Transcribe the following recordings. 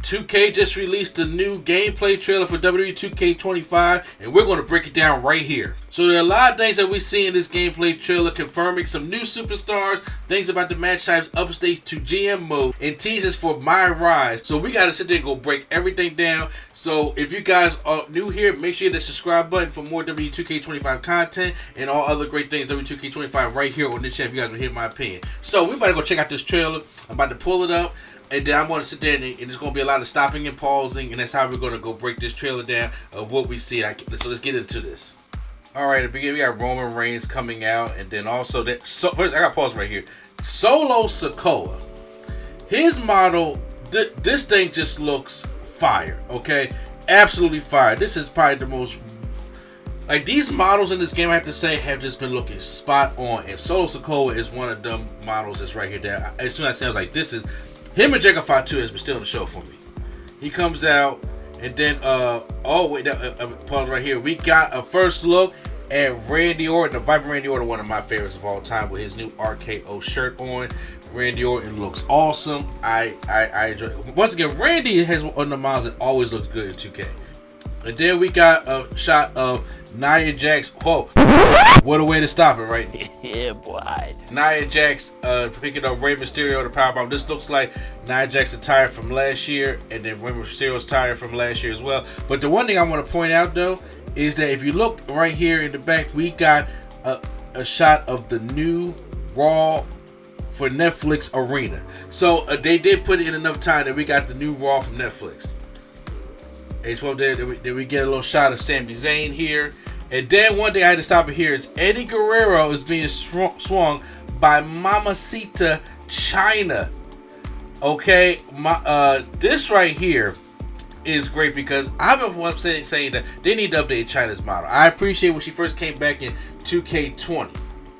2K just released a new gameplay trailer for WWE 2K25, and we're going to break it down right here. So there are a lot of things that we see in this gameplay trailer, confirming some new superstars, things about the match types, updates to GM mode, and teasers for MyRise. So we got to sit there and go break everything down. So if you guys are new here, make sure you hit the subscribe button for more WWE 2K25 content and all other great things WWE 2K25 right here on this channel if you guys will hear my opinion. So we better go check out this trailer. I'm about to pull it up. And then I'm going to sit there and there's going to be a lot of stopping and pausing. And that's how we're going to go break this trailer down of what we see. So let's get into this. Alright, at the beginning we got Roman Reigns coming out. And then also, first I got to pause right here. Solo Sikoa. His model, this thing just looks fire. Okay? Absolutely fire. This is probably the most... Like, these models in this game, I have to say, have just been looking spot on. And Solo Sikoa is one of them models that's right here. That as soon as I say, I was like, this is... Him and Tues has been still in the show for me. He comes out, and then, pause right here. We got a first look at Randy Orton, the Viper Randy Orton, one of my favorites of all time, with his new RKO shirt on. Randy Orton looks awesome. I enjoy it. Once again, Randy has one of the models that always looks good in 2K. And then we got a shot of Nia Jax. Whoa. What a way to stop it, right? Yeah, boy. Nia Jax picking up Rey Mysterio, the powerbomb. This looks like Nia Jax attire from last year, and then Rey Mysterio's attire from last year as well. But the one thing I want to point out, though, is that if you look right here in the back, we got a shot of the new Raw for Netflix Arena. So they did put it in enough time that we got the new Raw from Netflix. Then we get a little shot of Sami Zayn here. And then one thing I had to stop it here is Eddie Guerrero is being swung by Mamacita Chyna. Okay, this right here is great because I've been saying that they need to update Chyna's model. I appreciate when she first came back in 2K20.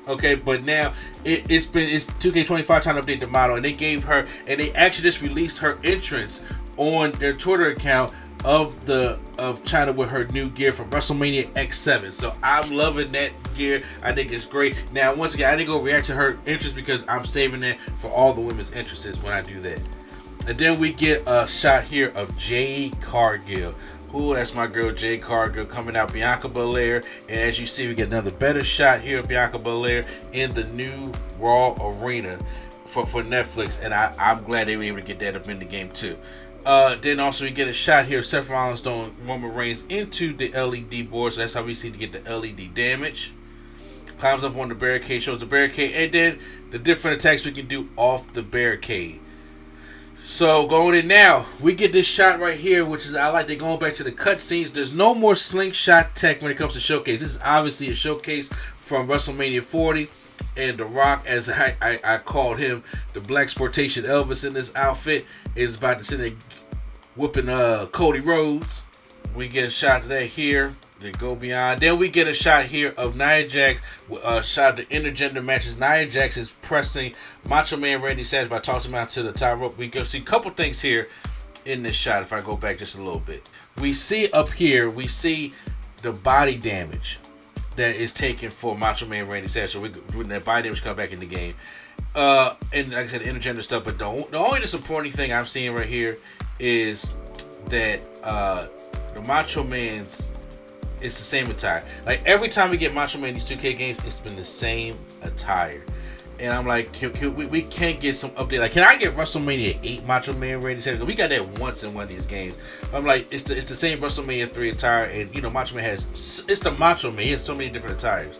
Okay, but now it's 2K25 trying to update the model, and they gave her, and they actually just released her entrance on their Twitter account of Chyna with her new gear from WrestleMania X7. So I'm loving that gear. I think it's great. Now, once again, I didn't go react to her entrance because I'm saving that for all the women's entrances when I do that. And then we get a shot here of Jade Cargill. Ooh, that's my girl Jade Cargill coming out, Bianca Belair. And as you see, we get another better shot here of Bianca Belair in the new Raw Arena for Netflix. And I'm glad they were able to get that up in the game too. Then also we get a shot here of Seth Rollins throwing Roman Reigns into the LED board. So that's how we see to get the LED damage. Climbs up on the barricade, shows the barricade, and then the different attacks we can do off the barricade. So going in now, we get this shot right here, which is, I like that going back to the cutscenes. There's no more slingshot tech when it comes to showcase. This is obviously a showcase from WrestleMania 40. And The Rock, as I called him, the Black Sportation Elvis in this outfit, is about to sit there whooping Cody Rhodes. We get a shot of that here. Then go beyond. Then we get a shot here of Nia Jax, a shot of the intergender matches. Nia Jax is pressing Macho Man Randy Savage by tossing him out to the top rope. We go see a couple things here in this shot. If I go back just a little bit, we see up here, we see the body damage that is taken for Macho Man Randy Savage. So when that body damage come back in the game. And like I said, intergender stuff. But the only disappointing thing I'm seeing right here is that the Macho Man's, it's the same attire. Like every time we get Macho Man in these 2K games, it's been the same attire. And I'm like, we can't get some update. Like, can I get WrestleMania 8 Macho Man Randy Savage? We got that once in one of these games. I'm like, it's the same WrestleMania 3 attire, and you know, Macho Man it's the Macho Man. He has so many different attires.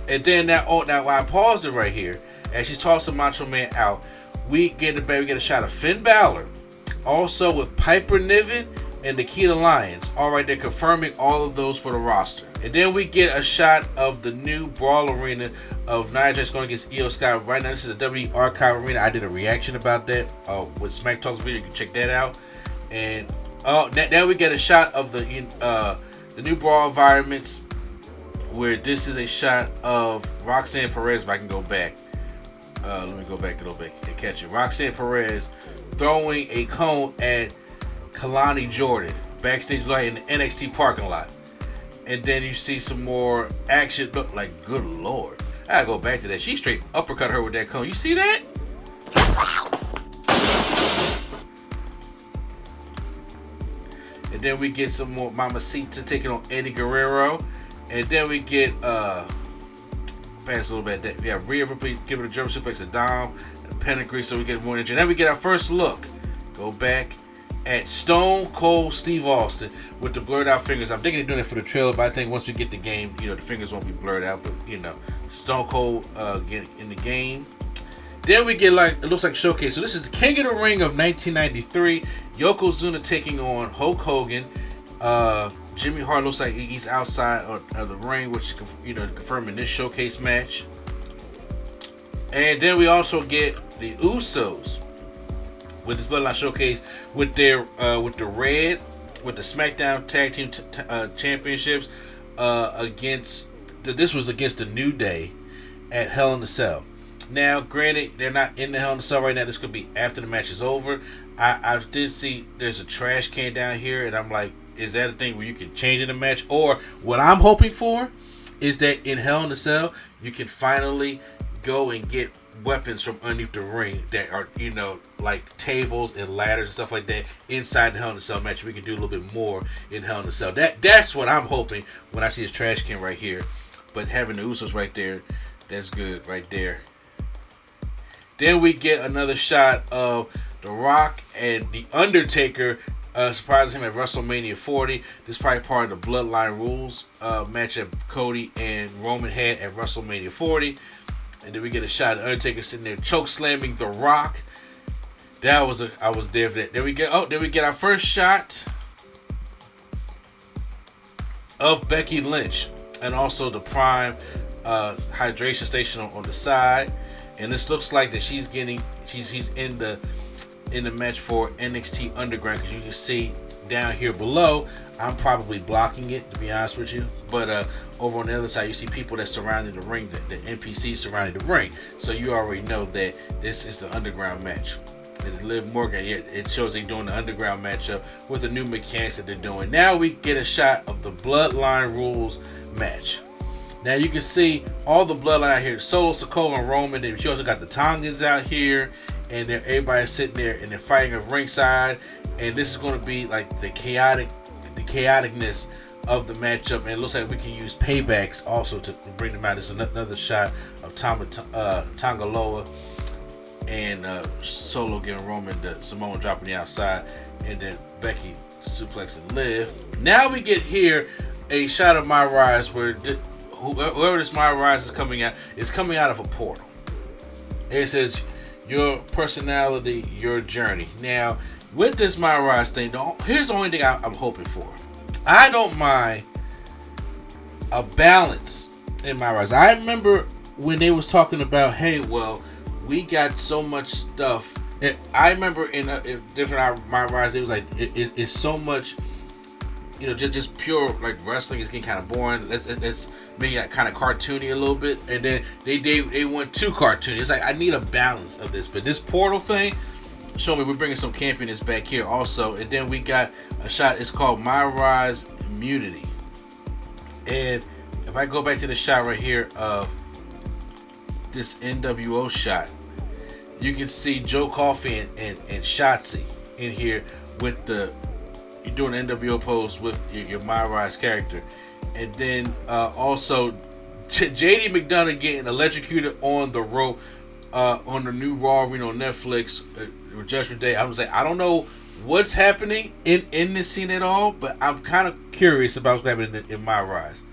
And then now while I paused it right here, as she's tossing Macho Man out, we get a shot of Finn Balor, also with Piper Niven and Nikita Lyons. All right, they're confirming all of those for the roster. And then we get a shot of the new Brawl Arena of Nia Jax going against Io Sky. Right now, this is the WWE Archive Arena. I did a reaction about that with Smack Talk's video. You can check that out. And now we get a shot of the new Brawl environments, where this is a shot of Roxanne Perez. If I can go back, let me go back and catch it. Roxanne Perez throwing a cone at Kalani Jordan backstage light in the NXT parking lot. And then you see some more action. Look, like, good lord. I gotta go back to that. She straight uppercut her with that cone. You see that? And then we get some more Mamacita taking on Eddie Guerrero. And then we get pass a little bit. We have Rhea Ripley giving a German suplex to Dom and Pedigree, so we get more energy. And then we get our first look. Go back at Stone Cold Steve Austin with the blurred out fingers. I'm thinking they're doing it for the trailer, but I think once we get the game, the fingers won't be blurred out. But Stone Cold getting in the game. Then we get it looks like showcase. So this is the King of the Ring of 1993. Yokozuna taking on Hulk Hogan. Jimmy Hart looks like he's outside of the ring, which confirming this showcase match. And then we also get the Usos with this Bloodline showcase with their with the SmackDown Tag Team Championships this was against the New Day at Hell in a Cell. Now, granted, they're not in the Hell in a Cell right now. This could be after the match is over. I did see there's a trash can down here, and I'm like, is that a thing where you can change in the match? Or what I'm hoping for is that in Hell in a Cell, you can finally go and get weapons from underneath the ring that are, like tables and ladders and stuff like that inside the Hell in a Cell match. We can do a little bit more in Hell in a Cell. That's what I'm hoping when I see this trash can right here. But having the Usos right there, that's good right there. Then we get another shot of The Rock and The Undertaker surprising him at WrestleMania 40. This is probably part of the Bloodline Rules match that Cody and Roman had at WrestleMania 40. And then we get a shot of Undertaker sitting there choke slamming The Rock. I was there for that. Then we get our first shot of Becky Lynch and also the Prime hydration station on the side. And this looks like that she's in the match for NXT Underground, because you can see down here below, I'm probably blocking it, to be honest with you, but over on the other side you see people that surrounded the ring, the NPCs surrounding the ring, so you already know that this is the Underground match. And Liv Morgan, it shows they're doing the Underground matchup with the new mechanics that they're doing. Now we get a shot of the Bloodline Rules match. Now you can see all the Bloodline out here, Solo, Sikoa, and Roman. Then you also got the Tongans out here, and everybody's sitting there and they're fighting at ringside. And this is going to be like the chaoticness of the matchup. And it looks like we can use paybacks also to bring them out. This is another shot of Tonga Loa and Solo getting Roman, the Samoan dropping the outside, and then Becky suplexing Liv. Now we get here a shot of MyRise where whoever this MyRise is coming out of a portal. It says your personality, your journey. Now with this MyRise thing, here's the only thing I'm hoping for. I don't mind a balance in MyRise. I remember when they was talking about, hey, well, we got so much stuff. I remember in different MyRise, it was like it's so much, just pure like wrestling is getting kind of boring. Let's make it kind of cartoony a little bit, and then they went too cartoony. It's like I need a balance of this, but this portal thing, show me we're bringing some campiness back here also. And then we got a shot. It's called MyRise Immunity, and if I go back to the shot right here of this NWO shot, you can see Joe Coffey and Shotzi in here with you're doing an NWO pose with your MyRise character. And then also JD McDonough getting electrocuted on the rope on the new Raw Reviews on Netflix Judgment Day. I was like, I don't know what's happening in this scene at all, but I'm kind of curious about what's happening in MyRise.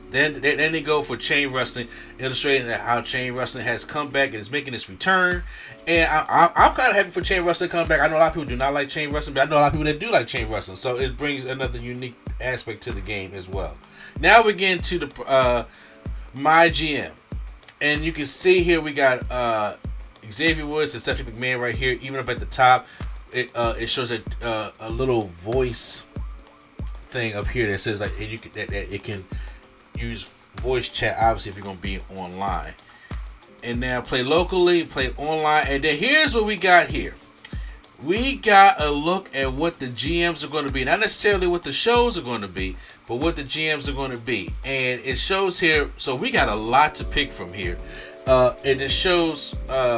Then they go for chain wrestling, illustrating how chain wrestling has come back and is making its return. And I'm kind of happy for chain wrestling to come back. I know a lot of people do not like chain wrestling, but I know a lot of people that do like chain wrestling. So it brings another unique aspect to the game as well. Now we get into the My GM. And you can see here we got Xavier Woods and Stephanie McMahon right here. Even up at the top, it shows a little voice thing up here that says like that it can use voice chat, obviously, if you're going to be online. And now play locally, play online. And then here's what we got here. We got a look at what the GMs are going to be. Not necessarily what the shows are going to be, but what the GMs are going to be. And it shows here, so we got a lot to pick from here. And it shows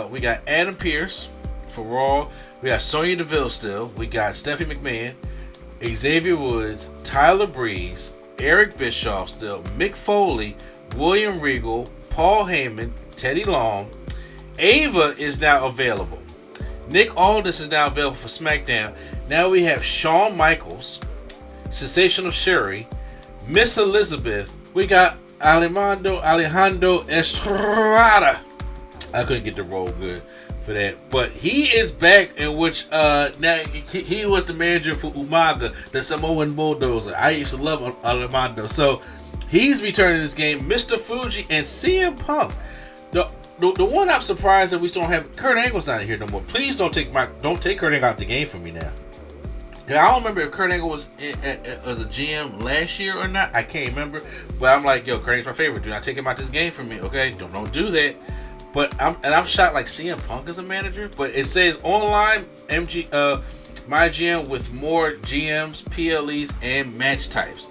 we got Adam Pearce for Raw, we got Sonya Deville still. We got Stephanie McMahon, Xavier Woods, Tyler Breeze, Eric Bischoff still, Mick Foley, William Regal, Paul Heyman, Teddy Long. Ava is now available. Nick Aldis is now available for SmackDown. Now we have Shawn Michaels, Sensational Sherry, Miss Elizabeth. We got Alejandro Estrada. I couldn't get the role good for that, but he is back, in which now he was the manager for Umaga, the Samoan Bulldozer. I used to love Alejandro, so he's returning this game. Mr. Fuji and CM Punk. The one I'm surprised that we still don't have Kurt Angle's not in here no more. Please don't take Kurt Angle out the game from me now. Yeah, I don't remember if Kurt Angle was as a GM last year or not. I can't remember, but I'm like, yo, Kurt Angle's my favorite. Do not take him out this game from me, okay? Don't do that. But I'm shocked like CM Punk as a manager. But it says online my GM with more GMs, PLEs, and match types,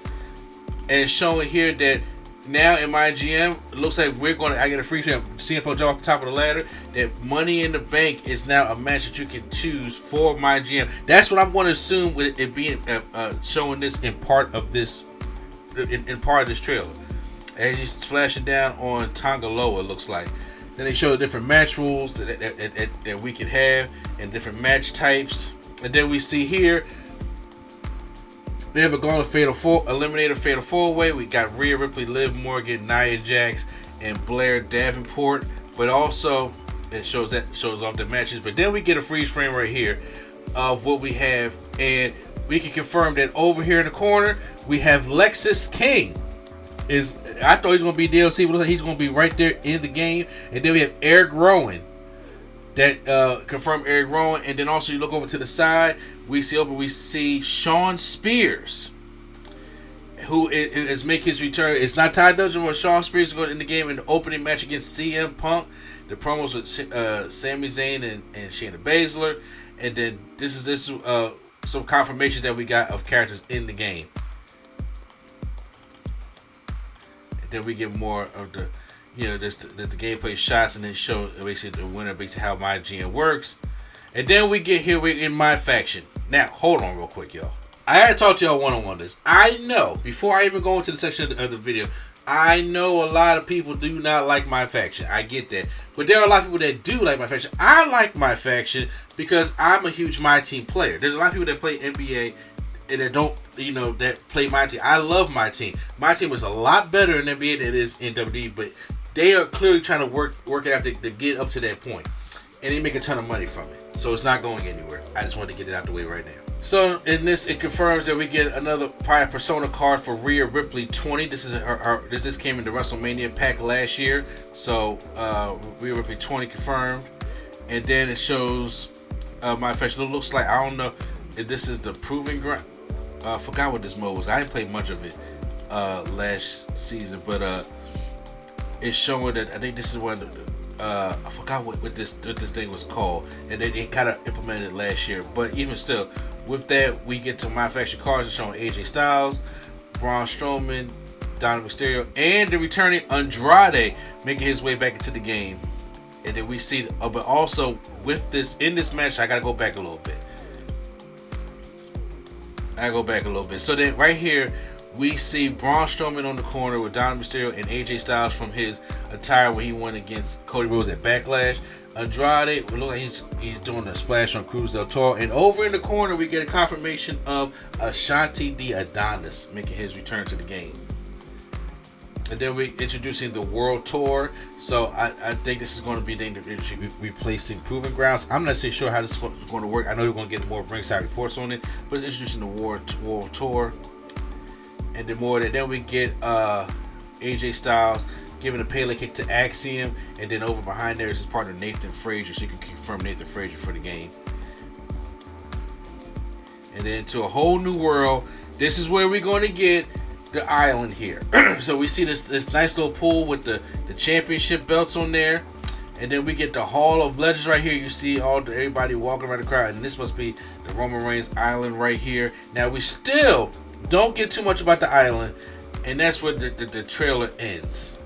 and it's showing here that. Now in my GM, it looks like I get a free CM Punk off the top of the ladder. That Money in the Bank is now a match that you can choose for my GM. That's what I'm going to assume with it being showing this in part of this trailer. As he's splashing down on Tongaloa, it looks like. Then they show the different match rules that we can have and different match types. And then we see here. They have a Gauntlet Eliminator Fatal 4-Way. We got Rhea Ripley, Liv Morgan, Nia Jax, and Blair Davenport. But also, it shows off the matches. But then we get a freeze frame right here of what we have. And we can confirm that over here in the corner, we have Lexus King. I thought he was going to be DLC, but he's going to be right there in the game. And then we have Eric Rowan. That confirmed Eric Rowan. And then also you look over to the side. We see Shawn Spears, who is making his return. It's not Ty Dillinger, but Shawn Spears is going in the game in the opening match against CM Punk. The promos with Sami Zayn and Shayna Baszler, and then this is some confirmation that we got of characters in the game. And then we get more of the, there's the gameplay shots, and then show basically the winner, basically how my GM works. And then we get here, we're in my faction. Now, hold on real quick, y'all. I had to talk to y'all one-on-one this. I know, before I even go into the section of the video, I know a lot of people do not like my faction. I get that. But there are a lot of people that do like my faction. I like my faction because I'm a huge My Team player. There's a lot of people that play NBA and that don't, that play my team. I love my team. My team is a lot better in NBA than it is in WWE, but they are clearly trying to work it out to get up to that point. And they make a ton of money from it. So it's not going anywhere. I just wanted to get it out the way right now. So in this, it confirms that we get another Persona card for Rhea Ripley 20. This is this came in the WrestleMania pack last year. So Rhea Ripley 20 confirmed. And then it shows my faction. It looks like, I don't know if this is the Proving Ground. I forgot what this mode was. I didn't play much of it last season. But it's showing that I think this is one of the I forgot what this thing was called, and they kind of implemented it last year. But even still, with that, we get to my faction cards showing AJ Styles, Braun Strowman, Dominic Mysterio, and the returning Andrade making his way back into the game. And then we see, but also with this in this match, I gotta go back a little bit. So then right here, we see Braun Strowman on the corner with Dominic Mysterio and AJ Styles from his attire when he won against Cody Rhodes at Backlash. Andrade, we look like he's doing a splash on Cruz del Toro. And over in the corner, we get a confirmation of Ashanti the Adonis making his return to the game. And then we're introducing the World Tour. So I think this is going to be replacing Proving Grounds. I'm not so sure how this is going to work. I know we're going to get more ringside reports on it, but it's introducing the World Tour. And then we get AJ Styles giving a Pele kick to Axiom, and then over behind there is his partner Nathan Frazier, so you can confirm Nathan Frazier for the game. And then to a whole new world, this is where we're going to get the island here. So we see this nice little pool with the championship belts on there, and then we get the Hall of Legends right here. You see everybody walking around the crowd, and this must be the Roman Reigns island right here. Now we still don't get too much about the island, and that's where the trailer ends.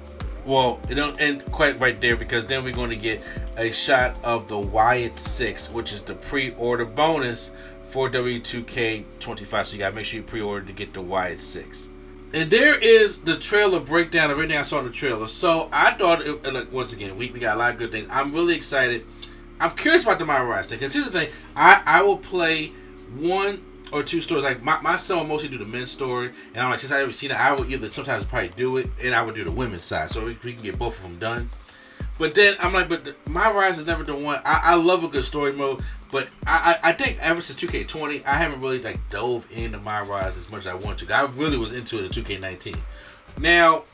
Well, it don't end quite right there, because then we're going to get a shot of the Wyatt 6, which is the pre-order bonus for W2K25. So you got to make sure you pre-order to get the Wyatt 6. And there is the trailer breakdown of everything I saw in the trailer. So I thought, once again, we got a lot of good things. I'm really excited. I'm curious about the MyRise thing, because here's the thing. I will play 1 or 2 stories. Like my son will mostly do the men's story, and I'm like, since I haven't seen it, I would either sometimes probably do it, and I would do the women's side, so we can get both of them done. But then I'm like, MyRise is never the one. I love a good story mode, but I think ever since 2K20, I haven't really like dove into MyRise as much as I want to. I really was into it in 2K19. Now,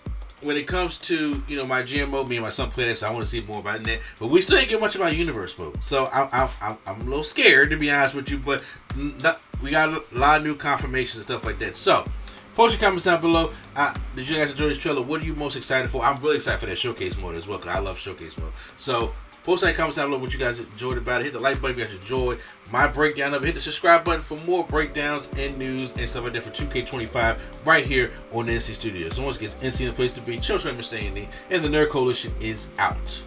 when it comes to, you know, my GM mode, me and my son play that, so I want to see more about that. But we still ain't get much about universe mode, so I'm a little scared, to be honest with you. But we got a lot of new confirmations and stuff like that. So post your comments down below. Did you guys enjoy this trailer? What are you most excited for? I'm really excited for that showcase mode as well, because I love showcase mode. So post any comments down below what you guys enjoyed about it. Hit the like button if you guys enjoyed my breakdown of it. Hit the subscribe button for more breakdowns and news and stuff like that for 2K25 right here on the NC Studios. So once again, it's NC the place to be. Chill, understanding, and the Nerd Coalition is out.